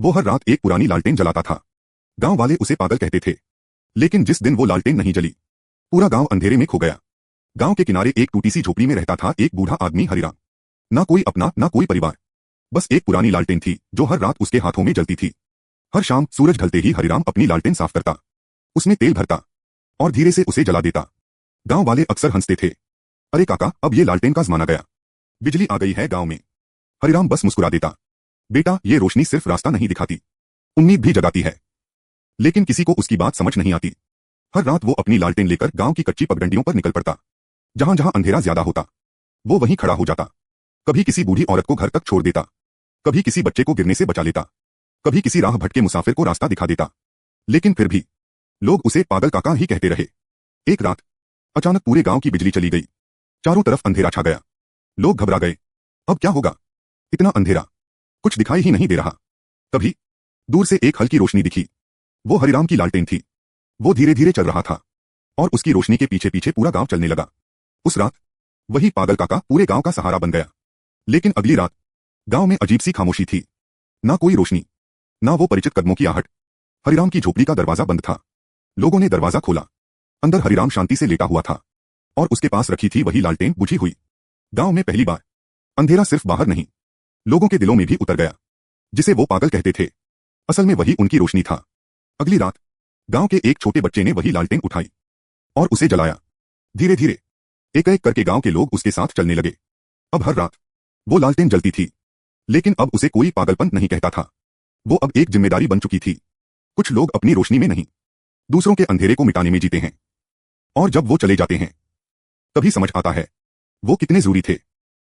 वो हर रात एक पुरानी लालटेन जलाता था। गांव वाले उसे पागल कहते थे। लेकिन जिस दिन वो लालटेन नहीं जली, पूरा गांव अंधेरे में खो गया। गांव के किनारे एक टूटी सी झोपड़ी में रहता था एक बूढ़ा आदमी हरिराम। ना कोई अपना ना कोई परिवार, बस एक पुरानी लालटेन थी जो हर रात उसके हाथों में जलती थी। हर शाम सूरज ढलते ही हरिराम अपनी लालटेन साफ करता, उसमें तेल भरता और धीरे से उसे जला देता। गांव वाले अक्सर हंसते थे, अरे काका, अब ये लालटेन का जमाना गया, बिजली आ गई है गांव में। हरिराम बस मुस्कुरा देता, बेटा, ये रोशनी सिर्फ रास्ता नहीं दिखाती, उम्मीद भी जगाती है। लेकिन किसी को उसकी बात समझ नहीं आती। हर रात वो अपनी लालटेन लेकर गांव की कच्ची पगडंडियों पर निकल पड़ता। जहां जहां अंधेरा ज्यादा होता, वो वहीं खड़ा हो जाता। कभी किसी बूढ़ी औरत को घर तक छोड़ देता, कभी किसी बच्चे को गिरने से बचा लेता, कभी किसी राह भटके मुसाफिर को रास्ता दिखा देता। लेकिन फिर भी लोग उसे पागल काका ही कहते रहे। एक रात अचानक पूरे गांव की बिजली चली गई। चारों तरफ अंधेरा छा गया। लोग घबरा गए, अब क्या होगा, इतना अंधेरा, कुछ दिखाई ही नहीं दे रहा। तभी दूर से एक हल्की रोशनी दिखी। वो हरिराम की लालटेन थी। वो धीरे धीरे चल रहा था और उसकी रोशनी के पीछे पीछे पूरा गांव चलने लगा। उस रात वही पागल काका पूरे गांव का सहारा बन गया। लेकिन अगली रात गांव में अजीब सी खामोशी थी। ना कोई रोशनी, ना वो परिचित कदमों की आहट। हरिराम की झोपड़ी का दरवाजा बंद था। लोगों ने दरवाजा खोला। अंदर हरिराम शांति से लेटा हुआ था और उसके पास रखी थी वही लालटेन बुझी हुई। गांव में पहली बार अंधेरा सिर्फ बाहर नहीं, लोगों के दिलों में भी उतर गया। जिसे वो पागल कहते थे, असल में वही उनकी रोशनी था। अगली रात गांव के एक छोटे बच्चे ने वही लालटेन उठाई और उसे जलाया। धीरे धीरे एक एक करके गांव के लोग उसके साथ चलने लगे। अब हर रात वो लालटेन जलती थी, लेकिन अब उसे कोई पागलपन नहीं कहता था। वो अब एक जिम्मेदारी बन चुकी थी। कुछ लोग अपनी रोशनी में नहीं, दूसरों के अंधेरे को मिटाने में जीते हैं। और जब वो चले जाते हैं, तभी समझ आता है वो कितने जरूरी थे।